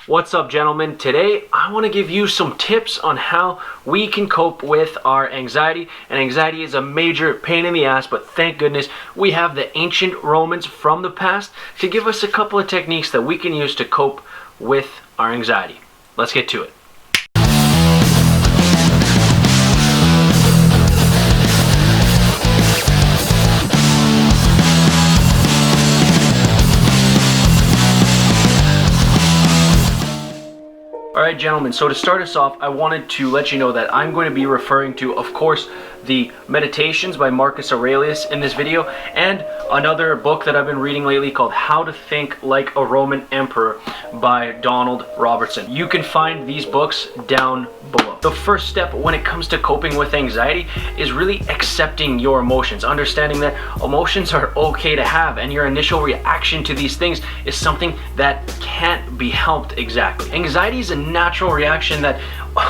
What's up, gentlemen? Today I want to give you some tips on how we can cope with our anxiety. And anxiety is a major pain in the ass, but thank goodness we have the ancient Romans from the past to give us a couple of techniques that we can use to cope with our anxiety. Let's get to it. Alright, gentlemen, so to start us off, I wanted to let you know that I'm going to be referring to, of course, the Meditations by Marcus Aurelius in this video, and another book that I've been reading lately called How to Think Like a Roman Emperor by Robertson. You can find these books down below. The first step when it comes to coping with anxiety is really accepting your emotions, understanding that emotions are okay to have, and your initial reaction to these things is something that can't be helped exactly. Anxiety is a natural reaction that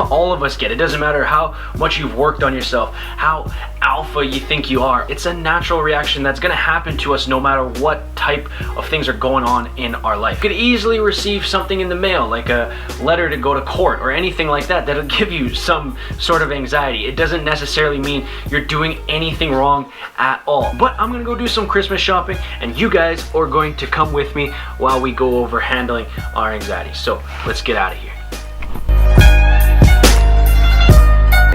all of us get. It doesn't matter how much you've worked on yourself, how alpha you think you are. It's a natural reaction that's going to happen to us no matter what type of things are going on in our life. You could easily receive something in the mail, like a letter to go to court or anything like that, that'll give you some sort of anxiety. It doesn't necessarily mean you're doing anything wrong at all. But I'm going to go do some Christmas shopping, and you guys are going to come with me while we go over handling our anxiety. So let's get out of here.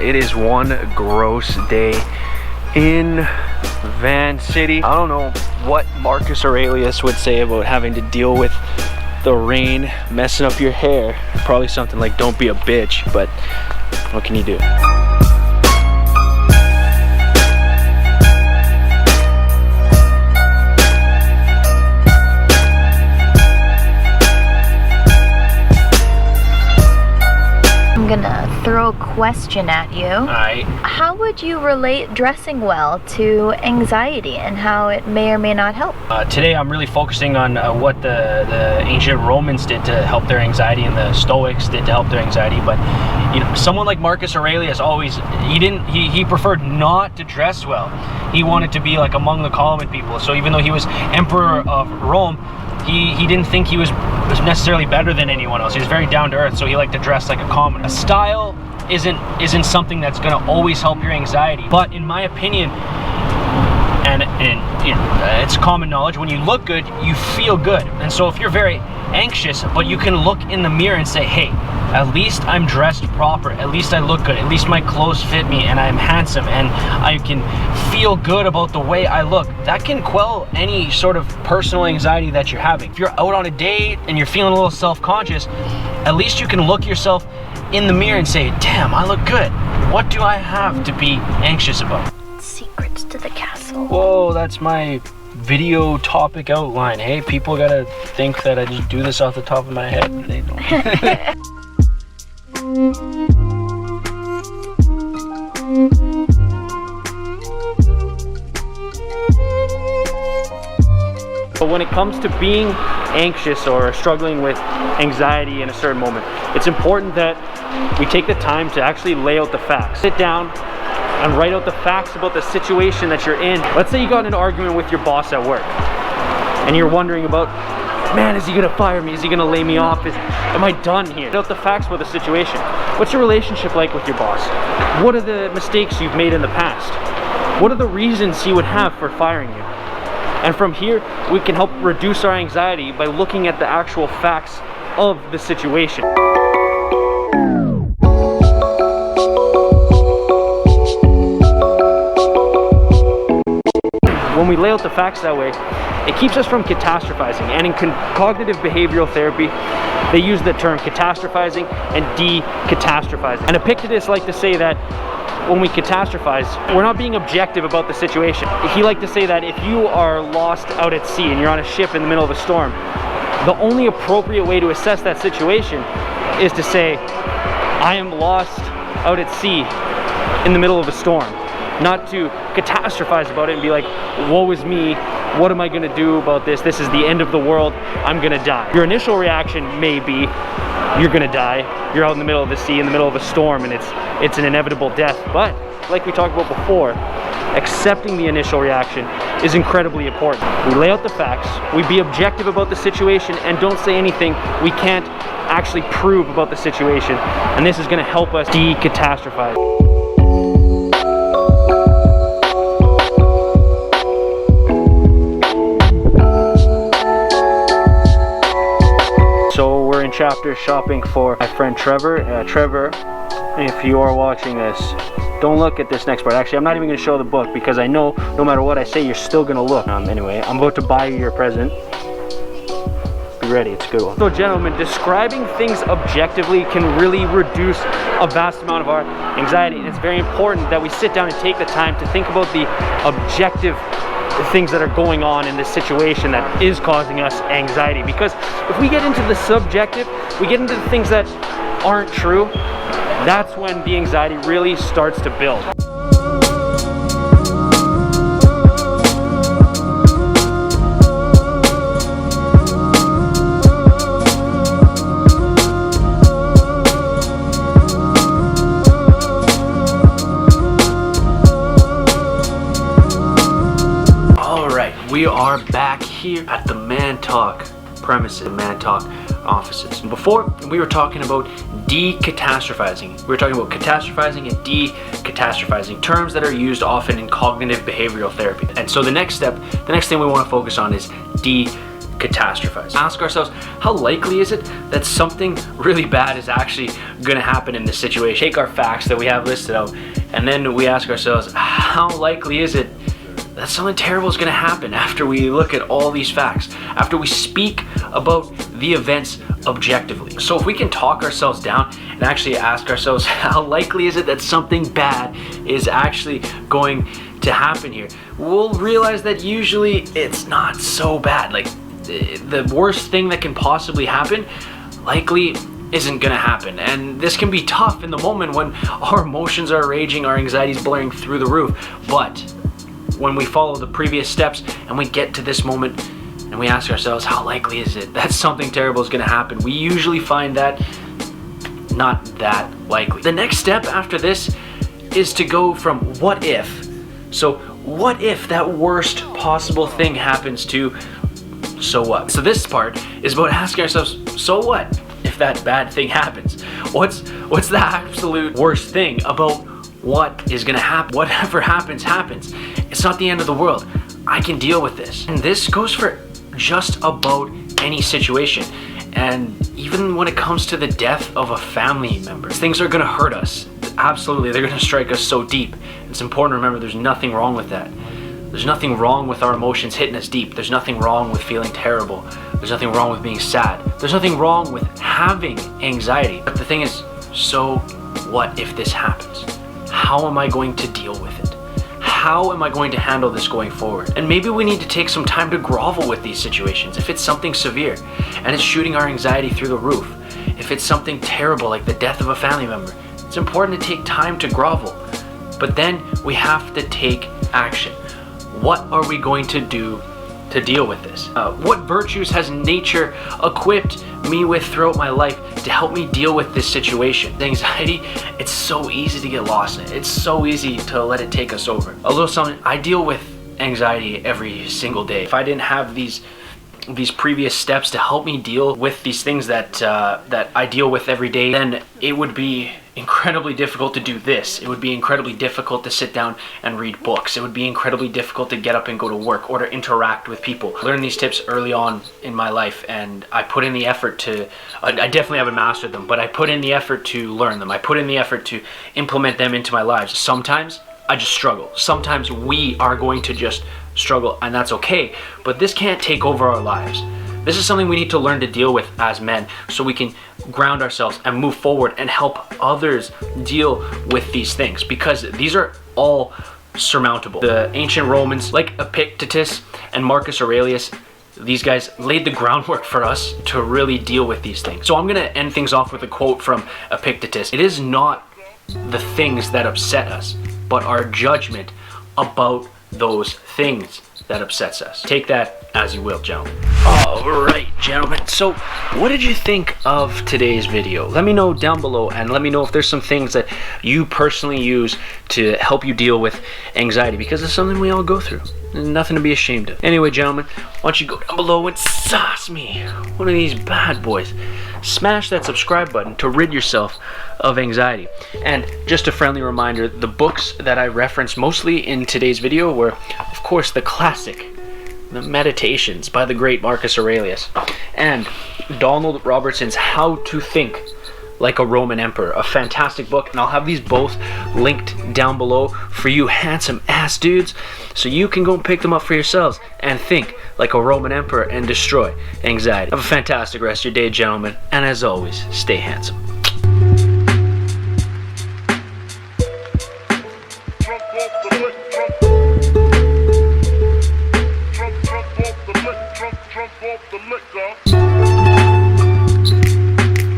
It is one gross day in Van City. I don't know what Marcus Aurelius would say about having to deal with the rain messing up your hair. Probably something like, don't be a bitch, but what can you do? I'm gonna throw a question at you. Alright. How would you relate dressing well to anxiety and how it may or may not help? Today I'm really focusing on what the ancient Romans did to help their anxiety and the Stoics did to help their anxiety. But you know, someone like Marcus Aurelius he preferred not to dress well. He wanted to be like among the common people. So even though he was emperor of Rome, he didn't think he was necessarily better than anyone else. He was very down to earth, so he liked to dress like a commoner. A style isn't something that's going to always help your anxiety, but in my opinion, and you know, it's common knowledge, when you look good, you feel good. And so if you're very anxious, but you can look in the mirror and say, hey, at least I'm dressed proper, at least I look good, at least my clothes fit me, and I'm handsome, and I can feel good about the way I look, that can quell any sort of personal anxiety that you're having. If you're out on a date and you're feeling a little self-conscious, at least you can look yourself in the mirror and say, damn, I look good. What do I have to be anxious about? Secrets to the castle. Whoa, that's my video topic outline. Hey, people gotta think that I just do this off the top of my head. They don't. But when it comes to being anxious or struggling with anxiety in a certain moment, it's important that we take the time to actually lay out the facts. Sit down and write out the facts about the situation that you're in. Let's say you got in an argument with your boss at work and you're wondering about, man, is he gonna fire me? Is he gonna lay me off? Am I done here? Write out the facts about the situation. What's your relationship like with your boss? What are the mistakes you've made in the past? What are the reasons he would have for firing you? And from here, we can help reduce our anxiety by looking at the actual facts of the situation. When we lay out the facts that way, it keeps us from catastrophizing. And in cognitive behavioral therapy, they use the term catastrophizing and decatastrophizing. And Epictetus liked to say that when we catastrophize, we're not being objective about the situation. He liked to say that if you are lost out at sea and you're on a ship in the middle of a storm, the only appropriate way to assess that situation is to say, I am lost out at sea in the middle of a storm. Not to catastrophize about it and be like, woe is me, what am I gonna do about this? This is the end of the world, I'm gonna die. Your initial reaction may be, you're gonna die. You're out in the middle of the sea, in the middle of a storm, and it's an inevitable death. But, like we talked about before, accepting the initial reaction is incredibly important. We lay out the facts, we be objective about the situation, and don't say anything we can't actually prove about the situation. And this is gonna help us decatastrophize. So we're in chapter shopping for my friend Trevor. Trevor, if you are watching this, don't look at this next part. Actually, I'm not even going to show the book because I know no matter what I say, you're still going to look. Anyway, I'm about to buy you your present. Be ready, it's a good one. So gentlemen, describing things objectively can really reduce a vast amount of our anxiety. And it's very important that we sit down and take the time to think about the objective things that are going on in this situation that is causing us anxiety. Because if we get into the subjective, we get into the things that aren't true, that's when the anxiety really starts to build. We are back here at the Man Talk premises, Man Talk offices. Before, we were talking about decatastrophizing. We were talking about catastrophizing and decatastrophizing, terms that are used often in cognitive behavioral therapy. And so the next step, the next thing we want to focus on is decatastrophize. Ask ourselves, how likely is it that something really bad is actually going to happen in this situation? Take our facts that we have listed out, and then we ask ourselves, how likely is it that something terrible is going to happen after we look at all these facts, after we speak about the events objectively. So if we can talk ourselves down and actually ask ourselves, how likely is it that something bad is actually going to happen here, we'll realize that usually it's not so bad. Like the worst thing that can possibly happen likely isn't gonna happen. And this can be tough in the moment when our emotions are raging, our anxiety is blaring through the roof. But when we follow the previous steps and we get to this moment and we ask ourselves, how likely is it that something terrible is going to happen, we usually find that not that likely. The next step after this is to go from what if. So what if that worst possible thing happens to so what? So this part is about asking ourselves, so what if that bad thing happens? What's the absolute worst thing about what is gonna happen? Whatever happens, happens. It's not the end of the world. I can deal with this. And this goes for just about any situation. And even when it comes to the death of a family member, things are gonna hurt us. Absolutely, they're gonna strike us so deep. It's important to remember there's nothing wrong with that. There's nothing wrong with our emotions hitting us deep. There's nothing wrong with feeling terrible. There's nothing wrong with being sad. There's nothing wrong with having anxiety. But the thing is, so what if this happens? How am I going to deal with it? How am I going to handle this going forward? And maybe we need to take some time to grovel with these situations. If it's something severe and it's shooting our anxiety through the roof, if it's something terrible like the death of a family member, it's important to take time to grovel. But then we have to take action. What are we going to do to deal with this? What virtues has nature equipped me with throughout my life to help me deal with this situation? The anxiety, it's so easy to get lost in it. It's so easy to let it take us over. A little something, I deal with anxiety every single day. If I didn't have these previous steps to help me deal with these things that I deal with every day, then it would be incredibly difficult to do this. It would be incredibly difficult to sit down and read books. It would be incredibly difficult to get up and go to work or to interact with people. I learned these tips early on in my life, and I put in the effort to, I definitely haven't mastered them, but I put in the effort to learn them. I put in the effort to implement them into my lives. Sometimes I just struggle. Sometimes we are going to just struggle, and that's okay, but this can't take over our lives. This is something we need to learn to deal with as men so we can ground ourselves and move forward and help others deal with these things, because these are all surmountable. The ancient Romans, like Epictetus and Marcus Aurelius, these guys laid the groundwork for us to really deal with these things. So I'm going to end things off with a quote from Epictetus. It is not the things that upset us, but our judgment about those things that upsets us. Take that as you will, gentlemen. Alright, gentlemen, so what did you think of today's video? Let me know down below, and let me know if there's some things that you personally use to help you deal with anxiety, because it's something we all go through. There's nothing to be ashamed of. Anyway, gentlemen, why don't you go down below and sauce me one of these bad boys. Smash that subscribe button to rid yourself of anxiety. And just a friendly reminder, the books that I referenced mostly in today's video were, of course, the classic, the Meditations by the great Marcus Aurelius, and Donald Robertson's How to Think Like a Roman Emperor, a fantastic book, and I'll have these both linked down below for you handsome ass dudes, so you can go and pick them up for yourselves and think like a Roman emperor and destroy anxiety. Have a fantastic rest of your day, gentlemen, and as always, stay handsome.